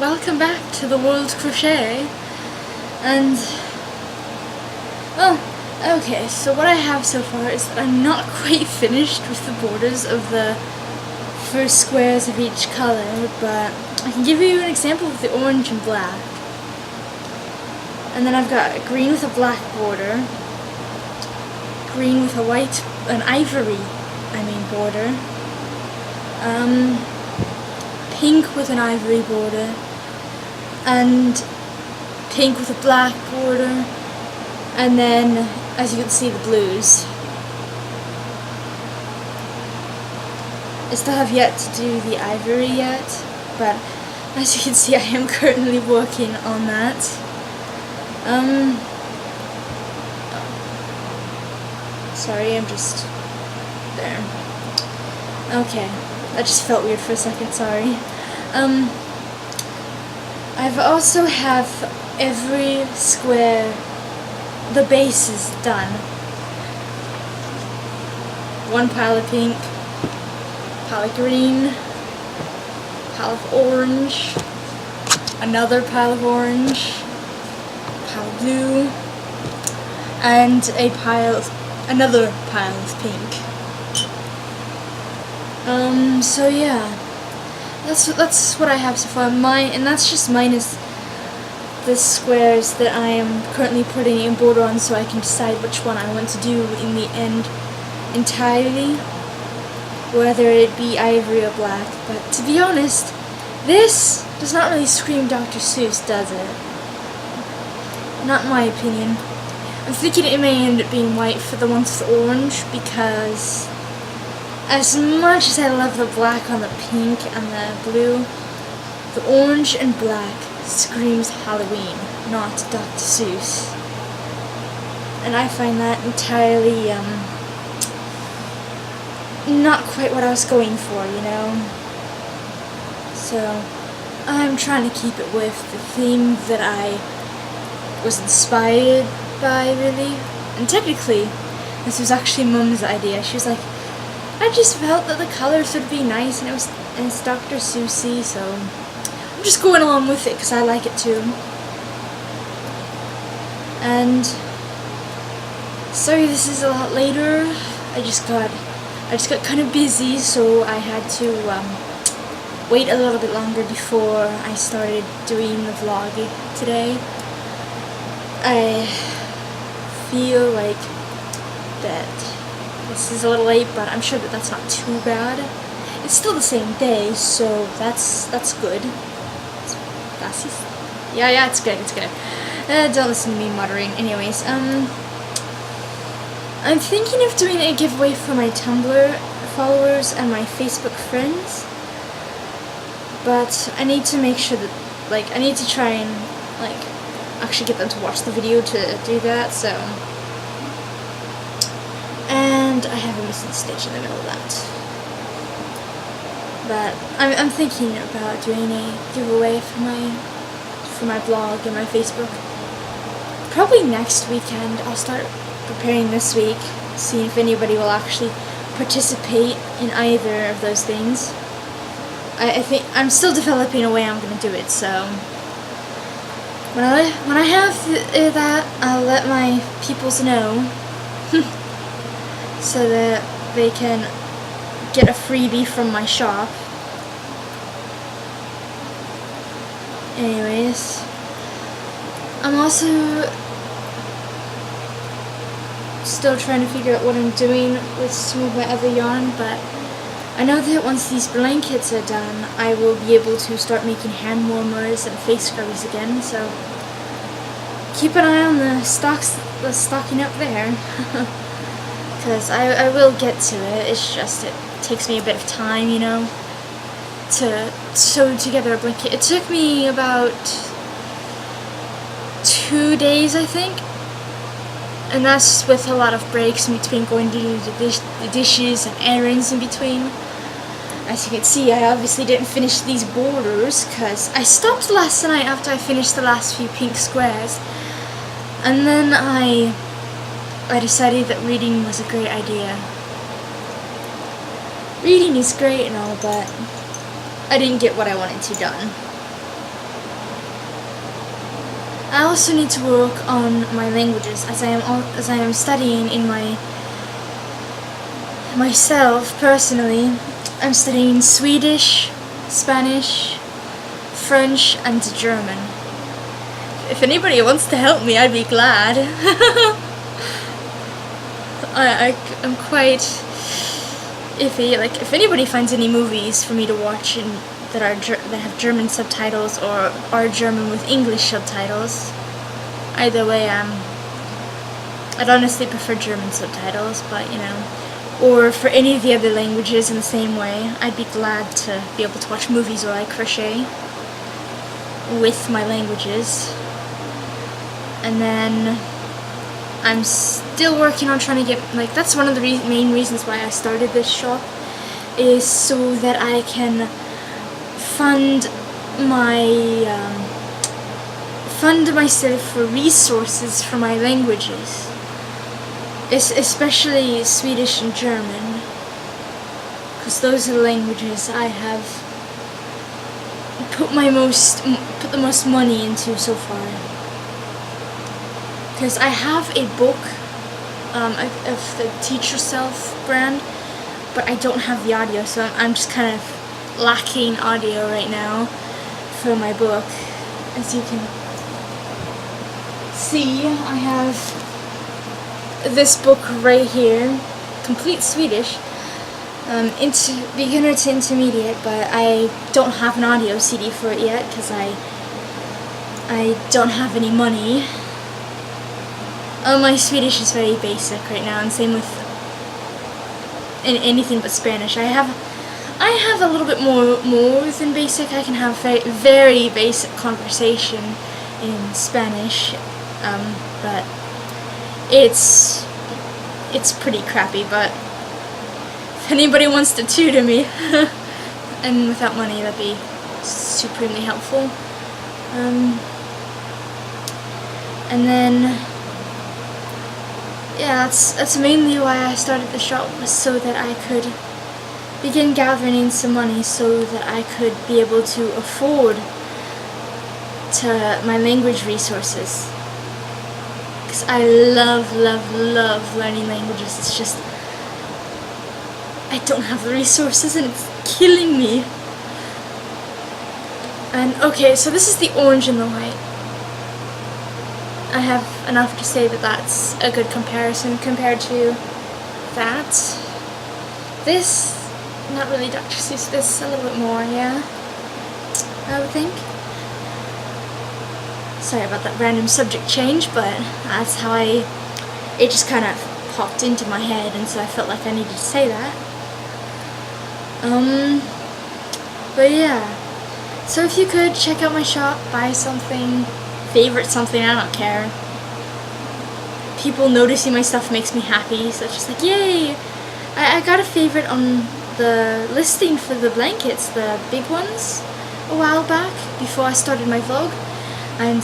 welcome back to the World Crochet. And, okay, so what I have so far is that I'm not quite finished with the borders of the first squares of each color, but I can give you an example of the orange and black. And then I've got a green with a black border, green with a white, an ivory, border, pink with an ivory border, and pink with a black border, and then, as you can see, the blues. I still have yet to do the ivory yet, but as you can see, I am currently working on that. Sorry, I'm just there. Okay, that just felt weird for a second, sorry. I've also have every square, the bases done. One pile of pink, pile of green, pile of orange, another pile of orange, pile of blue, and another pile of pink. So yeah, that's what I have so far. And that's just minus the squares that I am currently putting a border on, so I can decide which one I want to do in the end entirely, whether it be ivory or black. But to be honest, this does not really scream Dr. Seuss, does it? Not in my opinion. I'm thinking it may end up being white for the ones with orange, because as much as I love the black on the pink and the blue, the orange and black screams Halloween, not Dr. Seuss. And I find that entirely, not quite what I was going for, you know? So, I'm trying to keep it with the theme that I was inspired by, really. And technically, this was actually Mum's idea. She was like, I just felt that the colors would be nice, and it's Dr. Seussy, so I'm just going along with it because I like it too. And sorry this is a lot later. I just got kind of busy, so I had to wait a little bit longer before I started doing the vlog today. I feel like that this is a little late, but I'm sure that that's not too bad. It's still the same day, so that's good. Yeah, it's good. Don't listen to me muttering. Anyways, I'm thinking of doing a giveaway for my Tumblr followers and my Facebook friends, but I need to make sure that, I need to try and, actually get them to watch the video to do that, so. And I have a missing stitch in the middle of that. But I'm thinking about doing a giveaway for my blog and my Facebook. Probably next weekend. I'll start preparing this week, seeing if anybody will actually participate in either of those things. I think I'm still developing a way I'm going to do it, so when I have that, I'll let my peoples know. So that they can get a freebie from my shop. Anyways, I'm also still trying to figure out what I'm doing with some of my other yarn, but I know that once these blankets are done, I will be able to start making hand warmers and face scrubbies again, so keep an eye on the stocking up there. Because I will get to it, it's just it takes me a bit of time, you know, to sew together a blanket. It took me about 2 days, I think, and that's with a lot of breaks in between, going to do the dishes and errands in between. As you can see, I obviously didn't finish these borders because I stopped last night after I finished the last few pink squares, and then I decided that reading was a great idea. Reading is great and all, but I didn't get what I wanted to done. I also need to work on my languages as I am studying in myself personally. I'm studying Swedish, Spanish, French, and German. If anybody wants to help me, I'd be glad. I'm quite iffy. Like, if anybody finds any movies for me to watch that have German subtitles or are German with English subtitles, either way, I'd honestly prefer German subtitles, but you know, or for any of the other languages in the same way, I'd be glad to be able to watch movies where I crochet with my languages. And then I'm still working on trying to get, like, that's one of the main reasons why I started this shop, is so that I can fund myself for resources for my languages, especially Swedish and German, because those are the languages I have put the most money into so far. Because I have a book of the Teach Yourself brand, but I don't have the audio, so I'm just kind of lacking audio right now for my book. As you can see, I have this book right here, complete Swedish, into beginner to intermediate, but I don't have an audio CD for it yet because I don't have any money. My Swedish is very basic right now, and same with anything but Spanish. I have a little bit more than basic. I can have very basic conversation in Spanish, but it's pretty crappy. But if anybody wants to tutor me, and without money, that'd be supremely helpful. And then, yeah, that's mainly why I started the shop, was so that I could begin gathering in some money so that I could be able to afford my language resources. Because I love learning languages. It's just, I don't have the resources and it's killing me. And okay, so this is the orange and the white. I have enough to say that that's a good comparison compared to that. This, not really Dr. Seuss, this a little bit more, yeah, I would think. Sorry about that random subject change, but that's how it just kind of popped into my head, and so I felt like I needed to say that. But yeah, so if you could check out my shop, buy something, favorite something, I don't care. People noticing my stuff makes me happy, so it's just like, yay! I got a favorite on the listing for the blankets, the big ones, a while back, before I started my vlog, and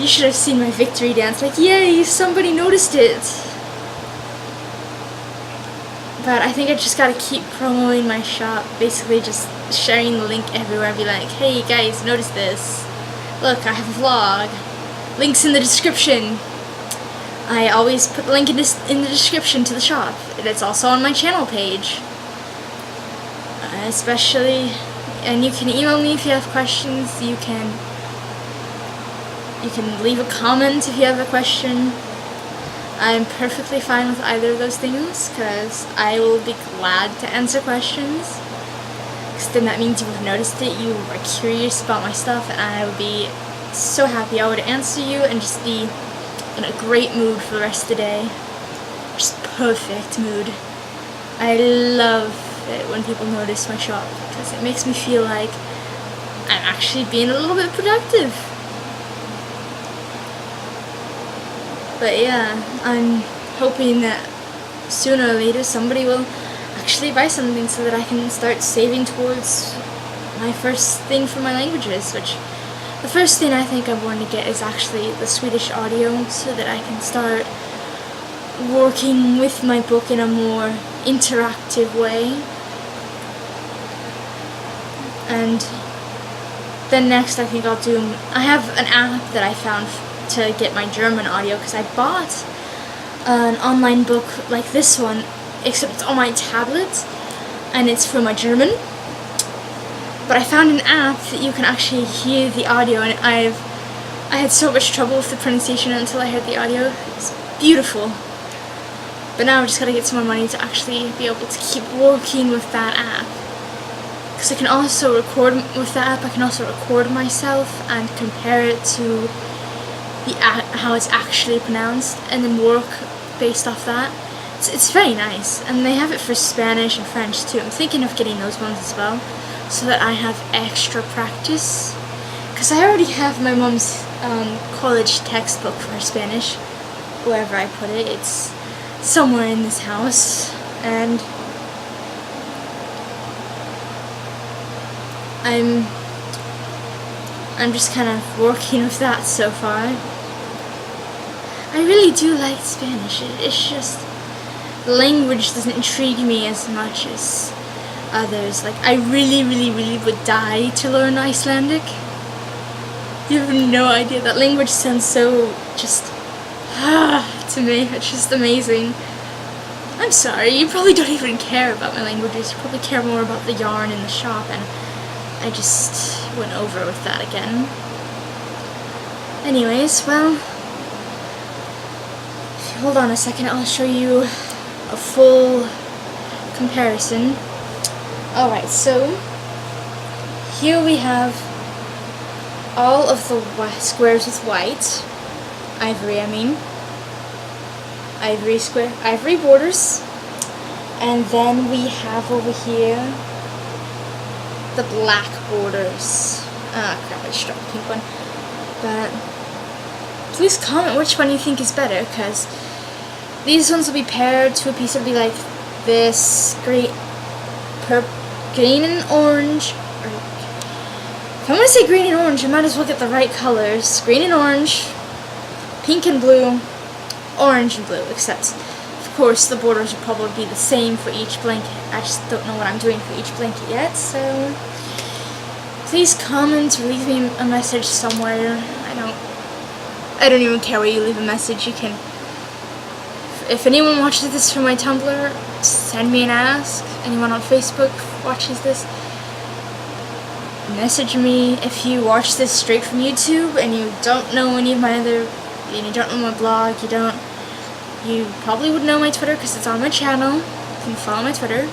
you should have seen my victory dance, like, yay, somebody noticed it! But I think I just gotta keep promoting my shop, basically just sharing the link everywhere, and be like, hey guys, notice this. Look, I have a vlog. Links in the description. I always put the link in the description to the shop. And it's also on my channel page. Especially, and you can email me if you have questions. You can leave a comment if you have a question. I'm perfectly fine with either of those things, because I will be glad to answer questions. Because then that means you have noticed it, you are curious about my stuff, and I would be so happy. I would answer you and just be in a great mood for the rest of the day. Just perfect mood. I love it when people notice my shop, because it makes me feel like I'm actually being a little bit productive. But yeah, I'm hoping that sooner or later somebody will actually buy something so that I can start saving towards my first thing for my languages, which the first thing I think I'm going to get is actually the Swedish audio, so that I can start working with my book in a more interactive way. And then next I think I'll do, I have an app that I found to get my German audio, because I bought an online book like this one, except it's on my tablet and it's for my German. But I found an app that you can actually hear the audio, and I had so much trouble with the pronunciation until I heard the audio. It's beautiful. But now I've just got to get some more money to actually be able to keep working with that app. Because I can also record with that app, I can also record myself and compare it to how it's actually pronounced, and then work based off that. It's very nice, and they have it for Spanish and French too. I'm thinking of getting those ones as well, so that I have extra practice. Because I already have my mom's college textbook for Spanish, wherever I put it. It's somewhere in this house, and I'm just kind of working with that so far. I really do like Spanish. It's just the language doesn't intrigue me as much as others. Like, I really would die to learn Icelandic. You have no idea. That language sounds so just to me. It's just amazing. I'm sorry, you probably don't even care about my languages. You probably care more about the yarn in the shop, and I just went over with that again. Anyways, well, hold on a second, I'll show you a full comparison. Alright, so here we have all of the squares with white, ivory ivory borders, and then we have over here the black borders. Ah crap, I just dropped the pink one. But please comment which one you think is better, because these ones will be paired to a piece that will be like this, green and orange. If I'm going to say green and orange, I might as well get the right colors. Green and orange, pink and blue, orange and blue, except, of course, the borders will probably be the same for each blanket. I just don't know what I'm doing for each blanket yet, so please comment or leave me a message somewhere. I don't even care where you leave a message. You can, if anyone watches this from my Tumblr, send me an ask. Anyone on Facebook watches this, message me. If you watch this straight from YouTube and you don't know any of my other, and you don't know my blog, you probably would know my Twitter because it's on my channel. You can follow my Twitter.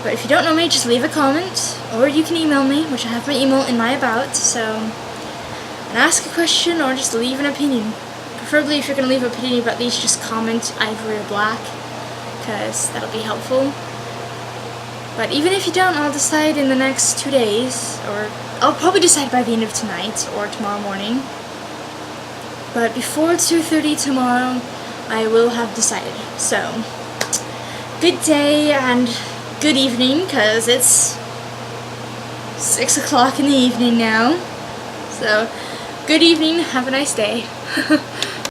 But if you don't know me, just leave a comment, or you can email me, which I have my email in my about, so, and ask a question or just leave an opinion. Preferably, if you're going to leave an opinion about these, just comment ivory or black, because that'll be helpful. But even if you don't, I'll decide in the next 2 days, or I'll probably decide by the end of tonight or tomorrow morning. But before 2:30 tomorrow, I will have decided. So, good day and good evening, because it's 6 o'clock in the evening now. So, good evening, have a nice day.